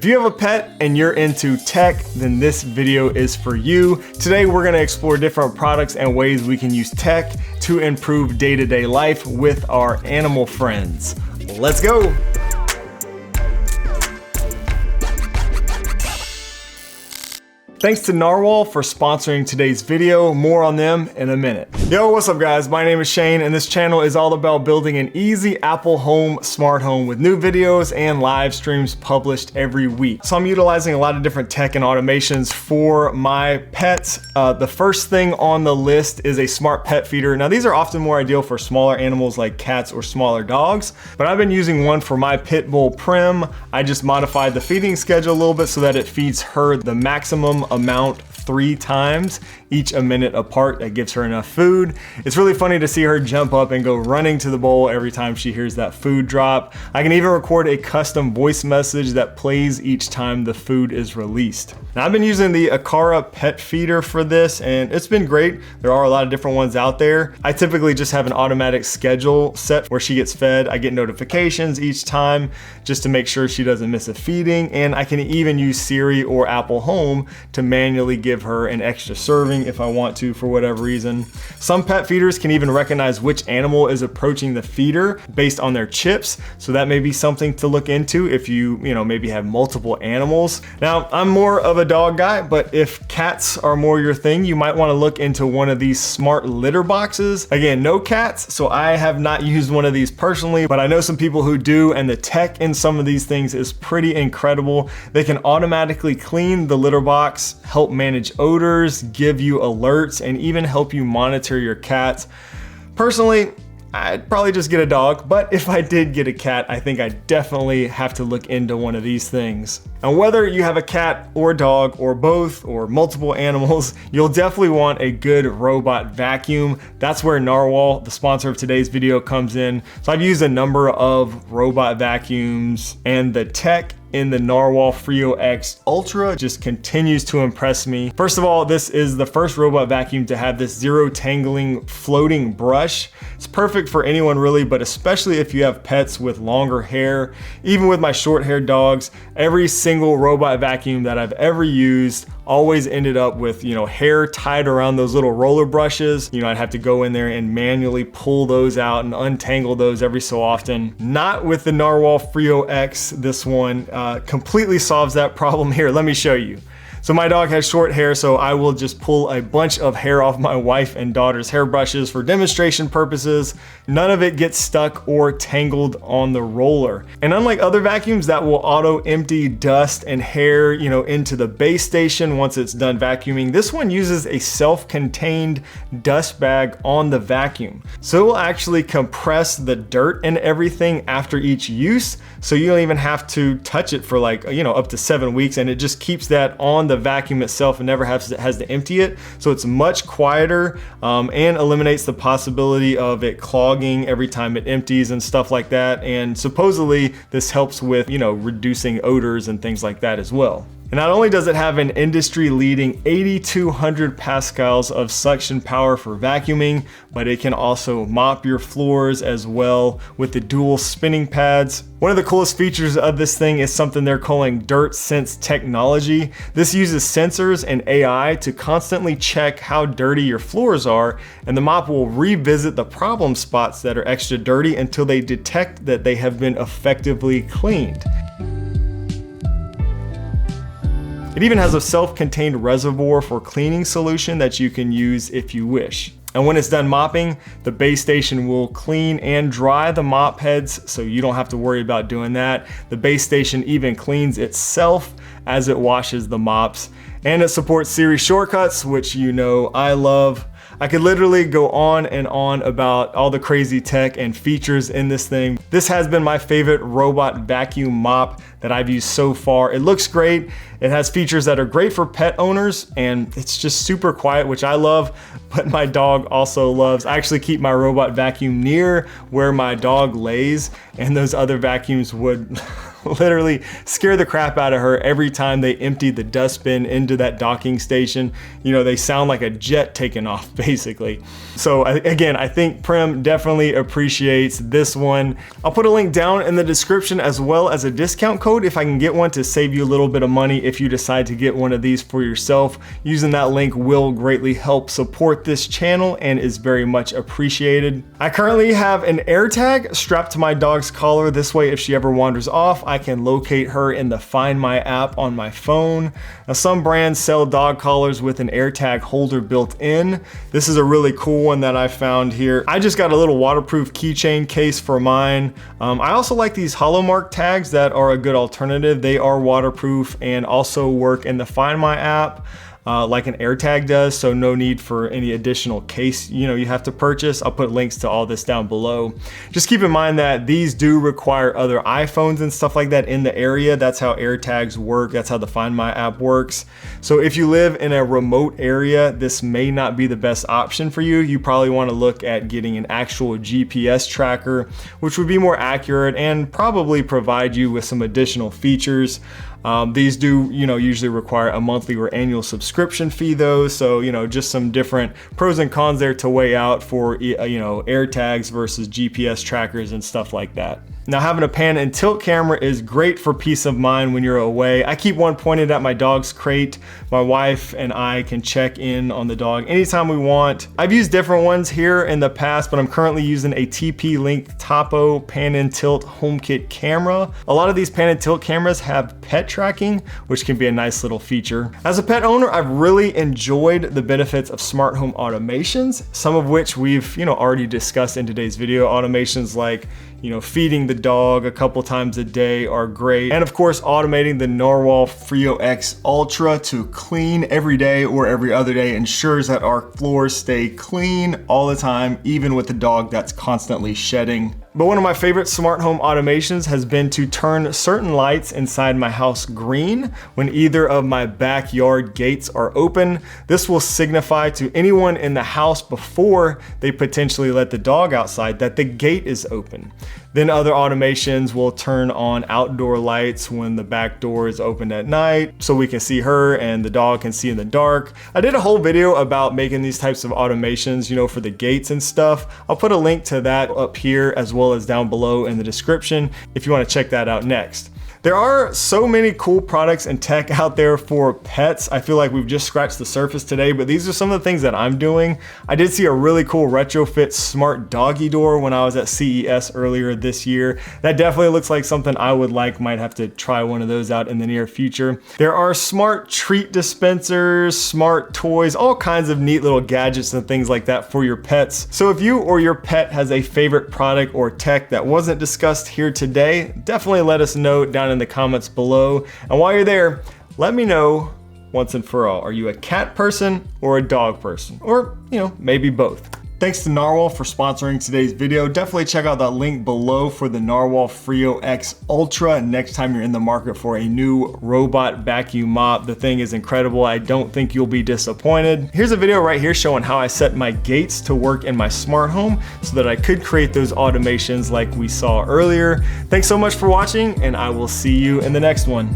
you have a pet and you're into tech, then this video is for you. Today, we're gonna explore different products and ways we can use tech to improve day-to-day life with our animal friends. Let's go. Thanks to Narwal for sponsoring today's video. More on them in a minute. Yo, what's up guys? My name is Shane and this channel is all about building an easy Apple home, smart home with new videos and live streams published every week. So I'm utilizing a lot of different tech and automations for my pets. The first thing on the list is a smart pet feeder. Now these are often more ideal for smaller animals like cats or smaller dogs, but I've been using one for my pit bull Prim. I just modified the feeding schedule a little bit so that it feeds her the maximum amount 3 times, each a minute apart. That gives her enough food. It's really funny to see her jump up and go running to the bowl every time she hears that food drop. I can even record a custom voice message that plays each time the food is released. Now I've been using the Akara pet feeder for this and it's been great. There are a lot of different ones out there. I typically just have an automatic schedule set where she gets fed. I get notifications each time just to make sure she doesn't miss a feeding, and I can even use Siri or Apple Home to manually give her an extra serving if I want to for whatever reason. Some pet feeders can even recognize which animal is approaching the feeder based on their chips, so that may be something to look into if you maybe have multiple animals. Now I'm more of a dog guy, but if cats are more your thing, you might want to look into one of these smart litter boxes. Again, no cats, so I have not used one of these personally, but I know some people who do, and the tech in some of these things is pretty incredible. They can automatically clean the litter box, help manage odors, give you alerts, and even help you monitor your cats. Personally, I'd probably just get a dog, but if I did get a cat, I think I definitely have to look into one of these things. And whether you have a cat or a dog or both or multiple animals, you'll definitely want a good robot vacuum. That's where Narwal, the sponsor of today's video, comes in. So I've used a number of robot vacuums, and the tech in the Narwal Frio X Ultra just continues to impress me. First of all, this is the first robot vacuum to have this zero tangling floating brush. It's perfect for anyone really, but especially if you have pets with longer hair. Even with my short haired dogs, every single robot vacuum that I've ever used always ended up with, hair tied around those little roller brushes. I'd have to go in there and manually pull those out and untangle those every so often. Not with the Narwal Frio X. This one completely solves that problem. Here, let me show you. So my dog has short hair, so I will just pull a bunch of hair off my wife and daughter's hairbrushes for demonstration purposes. None of it gets stuck or tangled on the roller. And unlike other vacuums that will auto empty dust and hair, into the base station once it's done vacuuming, this one uses a self-contained dust bag on the vacuum. So it will actually compress the dirt and everything after each use, so you don't even have to touch it for up to 7 weeks, and it just keeps that on the vacuum itself and never has to empty it. So it's much quieter and eliminates the possibility of it clogging every time it empties and stuff like that. And supposedly this helps with, reducing odors and things like that as well. And not only does it have an industry-leading 8,200 pascals of suction power for vacuuming, but it can also mop your floors as well with the dual spinning pads. One of the coolest features of this thing is something they're calling Dirt Sense technology. This uses sensors and AI to constantly check how dirty your floors are, and the mop will revisit the problem spots that are extra dirty until they detect that they have been effectively cleaned. It even has a self-contained reservoir for cleaning solution that you can use if you wish. And when it's done mopping, the base station will clean and dry the mop heads, so you don't have to worry about doing that. The base station even cleans itself as it washes the mops. And it supports Siri shortcuts, which I love. I could literally go on and on about all the crazy tech and features in this thing. This has been my favorite robot vacuum mop that I've used so far. It looks great. It has features that are great for pet owners, and it's just super quiet, which I love, but my dog also loves. I actually keep my robot vacuum near where my dog lays, and those other vacuums would literally scare the crap out of her every time they empty the dustbin into that docking station. You know, they sound like a jet taking off basically. So again, I think Prim definitely appreciates this one. I'll put a link down in the description as well as a discount code if I can get one to save you a little bit of money if you decide to get one of these for yourself. Using that link will greatly help support this channel and is very much appreciated. I currently have an AirTag strapped to my dog's collar. This way, if she ever wanders off, I can locate her in the Find My app on my phone. Now, some brands sell dog collars with an AirTag holder built in. This is a really cool one that I found here. I just got a little waterproof keychain case for mine. I also like these hollow mark tags that are a good alternative. They are waterproof and also work in the Find My app. Like an AirTag does, so no need for any additional case you have to purchase. I'll put links to all this down below. Just keep in mind that these do require other iPhones and stuff like that in the area. That's how AirTags work. That's how the Find My app works. So if you live in a remote area, this may not be the best option for you. You probably want to look at getting an actual GPS tracker, which would be more accurate and probably provide you with some additional features. These do, usually require a monthly or annual subscription fee though. So, just some different pros and cons there to weigh out for, AirTags versus GPS trackers and stuff like that. Now, having a pan and tilt camera is great for peace of mind when you're away. I keep one pointed at my dog's crate. My wife and I can check in on the dog anytime we want. I've used different ones here in the past, but I'm currently using a TP-Link Topo pan and tilt home kit camera. A lot of these pan and tilt cameras have pet tracking, which can be a nice little feature. As a pet owner, I've really enjoyed the benefits of smart home automations, some of which we've already discussed in today's video. Automations like feeding the dog a couple times a day are great. And of course, automating the Narwal Frio X Ultra to clean every day or every other day ensures that our floors stay clean all the time, even with the dog that's constantly shedding. But one of my favorite smart home automations has been to turn certain lights inside my house green when either of my backyard gates are open. This will signify to anyone in the house before they potentially let the dog outside that the gate is open. Then other automations will turn on outdoor lights when the back door is open at night so we can see her and the dog can see in the dark. I did a whole video about making these types of automations, for the gates and stuff. I'll put a link to that up here as well as down below in the description if you want to check that out next. There are so many cool products and tech out there for pets. I feel like we've just scratched the surface today, but these are some of the things that I'm doing. I did see a really cool retrofit smart doggy door when I was at CES earlier this year. That definitely looks like something I would like. Might have to try one of those out in the near future. There are smart treat dispensers, smart toys, all kinds of neat little gadgets and things like that for your pets. So if you or your pet has a favorite product or tech that wasn't discussed here today, definitely let us know down in the comments below. And while you're there, let me know once and for all, are you a cat person or a dog person? Or, maybe both. Thanks to Narwal for sponsoring today's video. Definitely check out that link below for the Narwal Frio X Ultra next time you're in the market for a new robot vacuum mop. The thing is incredible. I don't think you'll be disappointed. Here's a video right here showing how I set my gates to work in my smart home so that I could create those automations like we saw earlier. Thanks so much for watching, and I will see you in the next one.